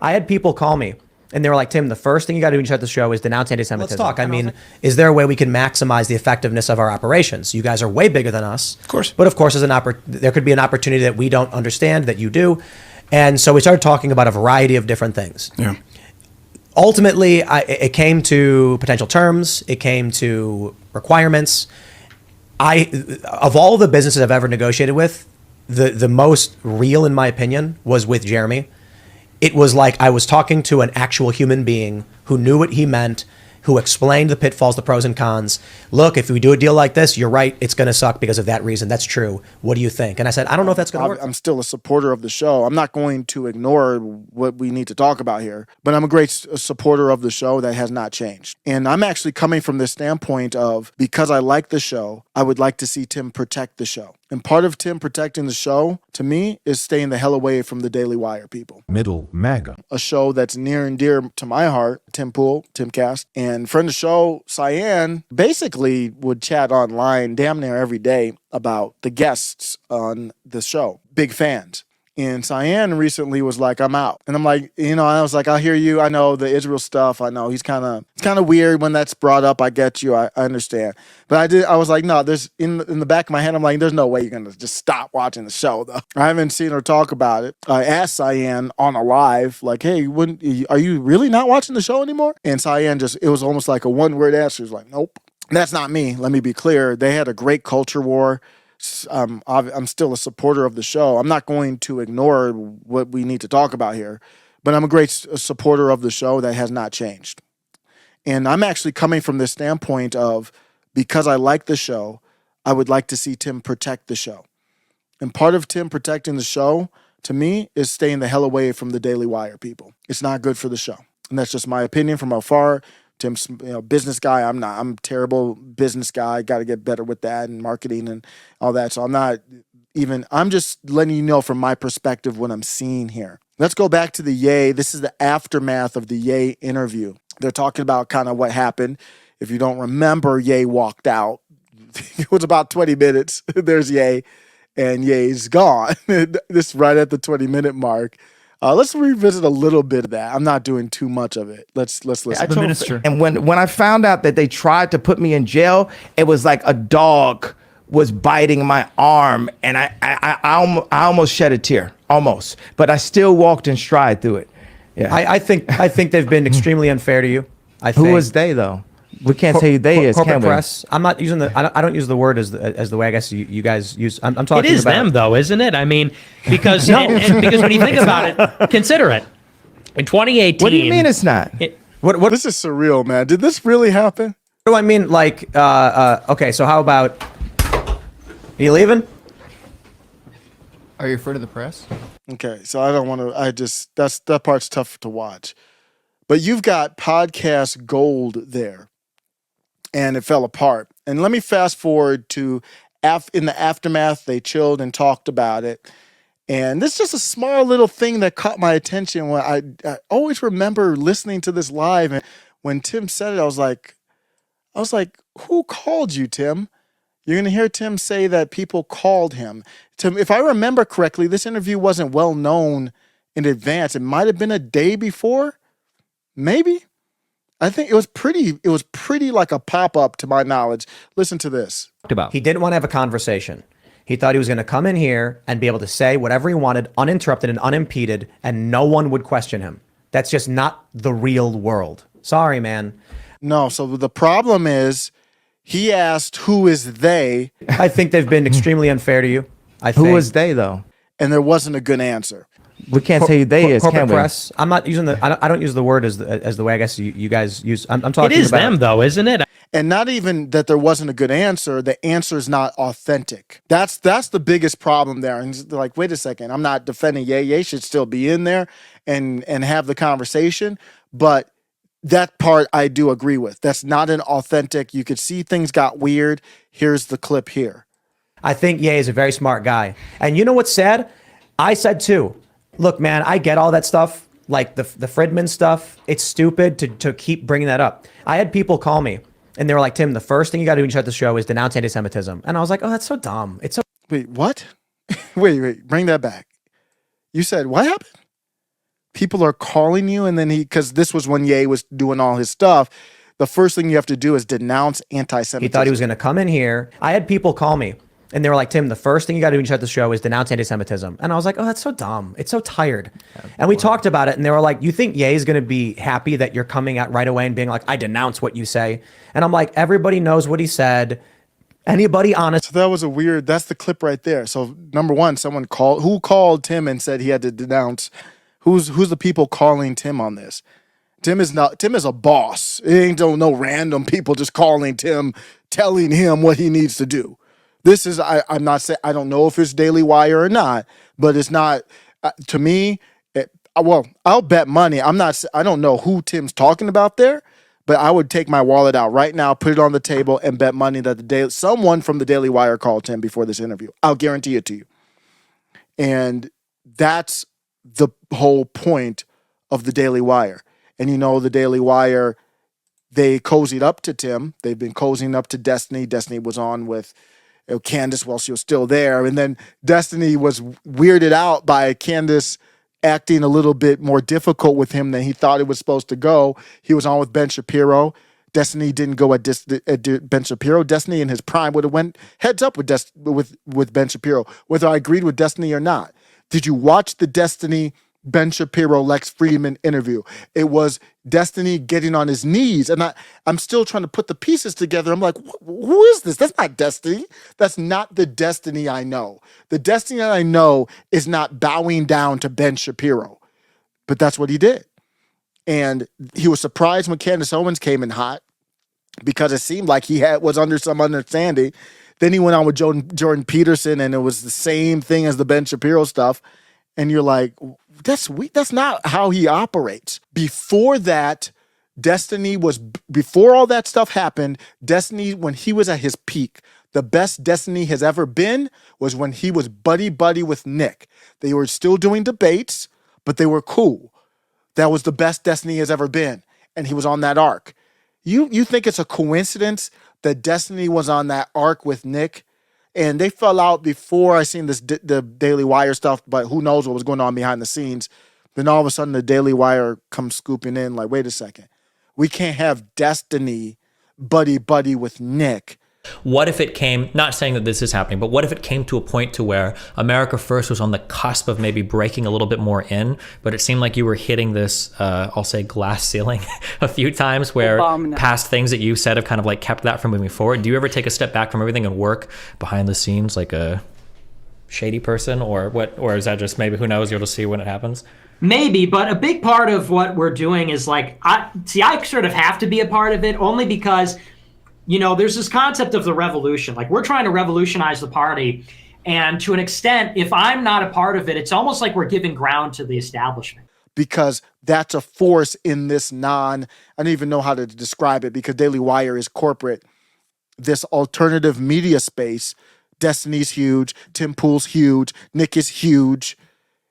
I had people call me and they were like, Tim, the first thing you got to do when you start the show is denounce anti-Semitism. Let's talk. I mean, is there a way we can maximize the effectiveness of our operations? You guys are way bigger than us. Of course. But of course, there could be an opportunity that we don't understand that you do. And so we started talking about a variety of different things. Yeah. Ultimately, it came to potential terms. It came to requirements. Of all the businesses I've ever negotiated with, the most real, in my opinion, was with Jeremey. It was like I was talking to an actual human being who knew what he meant, who explained the pitfalls, the pros and cons. Look, if we do a deal like this, you're right, it's going to suck because of that reason. That's true. What do you think? And I said, I don't know if that's going to work. I'm still a supporter of the show. I'm not going to ignore what we need to talk about here, but I'm a great supporter of the show. That has not changed. And I'm actually coming from this standpoint of, because I like the show, I would like to see Tim protect the show. And part of Tim protecting the show, to me, is staying the hell away from the Daily Wire people. Middle MAGA. A show that's near and dear to my heart, Tim Pool, Timcast, and friend of the show, Cyan, basically would chat online damn near every day about the guests on the show. Big fans. And Cyan recently was like, I'm out. And I'm like, I was like, I hear you. I know the Israel stuff. I know it's kind of weird when that's brought up. I get you. I understand. But I was like, no, there's in the back of my head, I'm like, there's no way you're going to just stop watching the show, though. I haven't seen her talk about it. I asked Cyan on a live, like, hey, are you really not watching the show anymore? And Cyan it was almost like a one-word answer. She was like, nope. That's not me. Let me be clear. They had a great culture war. I'm still a supporter of the show. I'm not going to ignore what we need to talk about here, but I'm a great supporter of the show. That has not changed. And I'm actually coming from this standpoint of, because I like the show, I would like to see Tim protect the show. And part of Tim protecting the show, to me, is staying the hell away from the Daily Wire people. It's not good for the show. And that's just my opinion from afar. Tim's, business guy. I'm not. I'm a terrible business guy. Got to get better with that and marketing and all that. So I'm just letting you know from my perspective what I'm seeing here. Let's go back to the Ye. This is the aftermath of the Ye interview. They're talking about kind of what happened. If you don't remember, Ye walked out. It was about 20 minutes. There's Ye, and Ye's gone. This right at the 20-minute mark. Let's revisit a little bit of that. I'm not doing too much of it. Let's listen. The minister. And when I found out that they tried to put me in jail, it was like a dog was biting my arm, and I almost shed a tear, almost. But I still walked in stride through it. Yeah. I think they've been extremely unfair to you. Who was they though? We can't say who they is, corporate can we? press. I'm not using I don't use the word as the way I guess you guys use. I'm talking. It is about them though, isn't it? I mean, because because when you think about it, consider it. In 2018. What do you mean it's not? What? This is surreal, man. Did this really happen? What do I mean? Like, okay, so how about? Are you leaving? Are you afraid of the press? Okay, so I don't want to. That part's tough to watch. But you've got podcast gold there. And it fell apart. And let me fast forward to in the aftermath, they chilled and talked about it. And this is just a small little thing that caught my attention. When I always remember listening to this live, and when Tim said it, I was like, who called you, Tim? You're going to hear Tim say that people called him. Tim, if I remember correctly, this interview wasn't well known in advance. It might have been a day before, maybe. I think it was pretty like a pop-up to my knowledge. Listen to this. He didn't want to have a conversation. He thought he was going to come in here and be able to say whatever he wanted, uninterrupted and unimpeded, and no one would question him. That's just not the real world. Sorry, man. No, so the problem is he asked, who is they? I think they've been extremely unfair to you. Who is they, though? And there wasn't a good answer. We can't say who they is, corporate can we? press. I'm not using I don't use the word as the way I guess you guys use. I'm talking. It is about them though, isn't it? And not even that there wasn't a good answer. The answer is not authentic. That's the biggest problem there. And they're like, wait a second, I'm not defending Ye. Ye should still be in there and have the conversation. But that part I do agree with. That's not an authentic. You could see things got weird. Here's the clip here. I think Ye is a very smart guy. And you know what's sad? I said too. Look, man, I get all that stuff, like the Friedman stuff. It's stupid to keep bringing that up. I had people call me, and they were like, Tim, the first thing you got to do when you start the show is denounce anti-Semitism. And I was like, oh, that's so dumb. It's so... Wait, what? wait, bring that back. You said, what happened? people are calling you, and then because this was when Ye was doing all his stuff, the first thing you have to do is denounce anti-Semitism. He thought he was going to come in here. I had people call me and they were like, Tim, the first thing you got to do when you shut the show is denounce anti-Semitism. And I was like, oh, that's so dumb. It's so tired. And we talked about it and they were like, you think Ye is going to be happy that you're coming out right away and being like, I denounce what you say? And I'm like, everybody knows what he said. Anybody honest? So that was that's the clip right there. So number one, who called Tim and said he had to denounce? Who's the people calling Tim on this? Tim is a boss. It ain't no random people just calling Tim, telling him what he needs to do. This is, I'm not saying, I don't know if it's Daily Wire or not, but it's not, to me, I'll bet money. I don't know who Tim's talking about there, but I would take my wallet out right now, put it on the table, and bet money that someone from the Daily Wire called Tim before this interview. I'll guarantee it to you. And that's the whole point of the Daily Wire. And the Daily Wire, they cozied up to Tim. They've been cozying up to Destiny. Destiny was on with Candace while she was still there. And then Destiny was weirded out by Candace acting a little bit more difficult with him than he thought it was supposed to go. He was on with Ben Shapiro. Destiny didn't go at Ben Shapiro. Destiny in his prime would have went heads up with Ben Shapiro, whether I agreed with Destiny or not. Did you watch the Destiny Ben Shapiro, Lex Friedman interview? It was Destiny getting on his knees. And I'm still trying to put the pieces together. I'm like, who is this? That's not Destiny. That's not the Destiny I know. The Destiny that I know is not bowing down to Ben Shapiro. But that's what he did. And he was surprised when Candace Owens came in hot because it seemed like he was under some understanding. Then he went on with Jordan Peterson, and it was the same thing as the Ben Shapiro stuff. And you're like, that's weak. That's not how he operates. Before that, before all that stuff happened, Destiny, when he was at his peak, the best Destiny has ever been was when he was buddy-buddy with Nick. They were still doing debates, but they were cool. That was the best Destiny has ever been. And he was on that arc. You think it's a coincidence that Destiny was on that arc with Nick? And they fell out before I seen the Daily Wire stuff, but who knows what was going on behind the scenes. Then all of a sudden the Daily Wire comes scooping in like, wait a second. We can't have Destiny buddy-buddy with Nick. What if it came, not saying that this is happening, but what if it came to a point to where America First was on the cusp of maybe breaking a little bit more in, but it seemed like you were hitting this, I'll say glass ceiling a few times where past things that you said have kind of like kept that from moving forward. Do you ever take a step back from everything and work behind the scenes like a shady person or what, or is that just maybe, who knows, you'll just see when it happens? Maybe, but a big part of what we're doing is like, I sort of have to be a part of it only because there's this concept of the revolution. Like, we're trying to revolutionize the party. And to an extent, if I'm not a part of it, it's almost like we're giving ground to the establishment. Because that's a force in this I don't even know how to describe it because Daily Wire is corporate. This alternative media space, Destiny's huge, Tim Pool's huge, Nick is huge.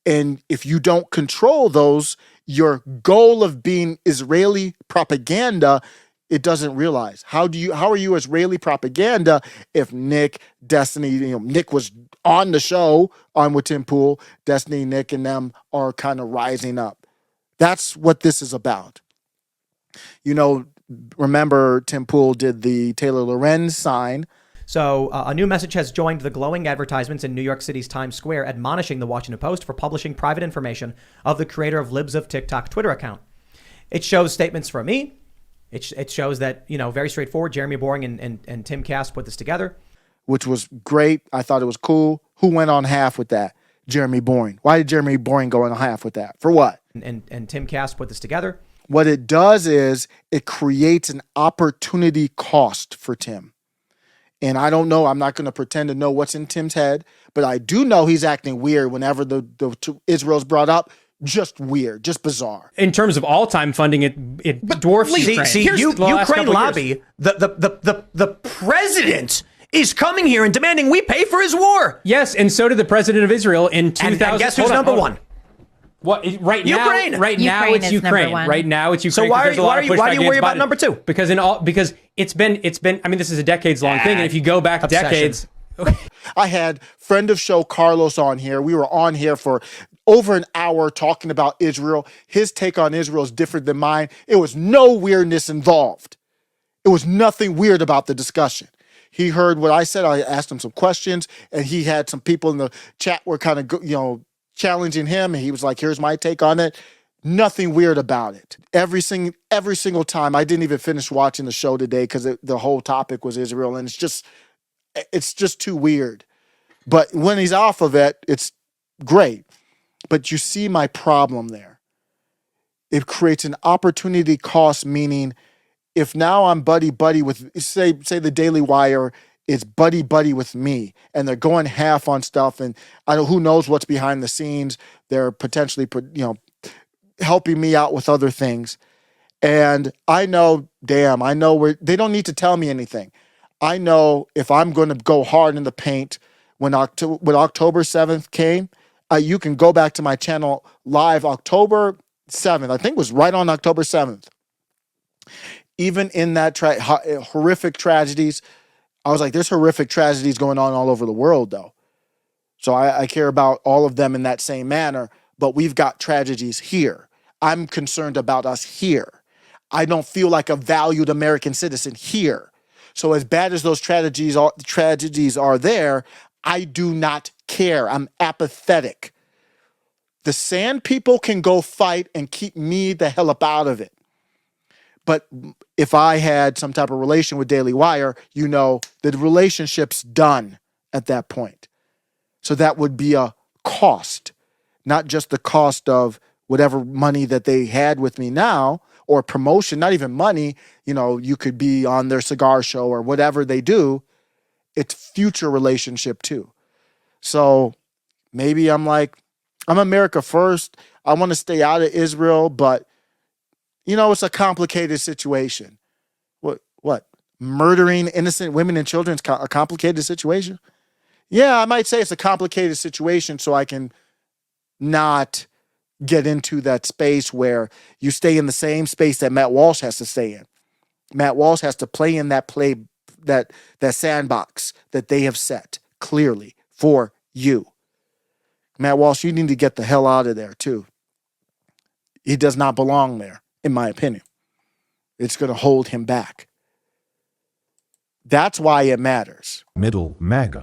And if you don't control those, your goal of being Israeli propaganda, it doesn't realize. How are you Israeli propaganda if Nick, Destiny, Nick was on the show, on with Tim Pool, Destiny, Nick, and them are kind of rising up. That's what this is about. Remember Tim Pool did the Taylor Lorenz sign. So a new message has joined the glowing advertisements in New York City's Times Square, admonishing the Washington Post for publishing private information of the creator of Libs of TikTok Twitter account. It shows statements from me. It shows that, very straightforward. Jeremey Boreing and Timcast put this together. Which was great. I thought it was cool. Who went on half with that? Jeremey Boreing. Why did Jeremey Boreing go on half with that? For what? And Timcast put this together. What it does is it creates an opportunity cost for Tim. And I don't know. I'm not going to pretend to know what's in Tim's head. But I do know he's acting weird whenever the Israel's brought up. Just weird, just bizarre. In terms of all-time funding, it dwarfs Ukraine. See, Ukraine lobby, the president is coming here and demanding we pay for his war. Yes, and so did the president of Israel in 2000. And guess who's number one? What right Ukraine. now? Right now it's Ukraine. Right now it's Ukraine. So why do you worry about number two? Because it's been. I mean, this is a decades-long thing, and if you go back decades. I had friend of show Carlos on here. We were on here for over an hour talking about Israel. His take on Israel is different than mine. It was no weirdness involved. It was nothing weird about the discussion. He heard what I said. I asked him some questions, and he had some people in the chat were kind of, challenging him, and he was like, here's my take on it. Nothing weird about it. Every single time. I didn't even finish watching the show today because the whole topic was Israel, and it's just too weird. But when he's off of it, it's great. But you see my problem there. It creates an opportunity cost, meaning if now I'm buddy-buddy with, say the Daily Wire is buddy-buddy with me, and they're going half on stuff, and who knows what's behind the scenes. They're potentially, helping me out with other things. And I know they don't need to tell me anything. I know if I'm going to go hard in the paint when October 7th came, you can go back to my channel live October 7th. I think it was right on October 7th. Even in that horrific tragedies, I was like, there's horrific tragedies going on all over the world, though. So I care about all of them in that same manner, but we've got tragedies here. I'm concerned about us here. I don't feel like a valued American citizen here. So as bad as those tragedies are there, I do not care. I'm apathetic. The sand people can go fight and keep me the hell up out of it. But if I had some type of relation with Daily Wire, the relationship's done at that point. So that would be a cost, not just the cost of whatever money that they had with me now or promotion, not even money. You could be on their cigar show or whatever they do. It's future relationship too. So maybe I'm like, I'm America first. I want to stay out of Israel, but it's a complicated situation. What? Murdering innocent women and children is a complicated situation? Yeah, I might say it's a complicated situation so I can not get into that space where you stay in the same space that Matt Walsh has to stay in. Matt Walsh has to play in that sandbox that they have set clearly for you. Matt Walsh, you need to get the hell out of there too. He does not belong there, in my opinion. It's going to hold him back. That's why it matters. Middle MAGA.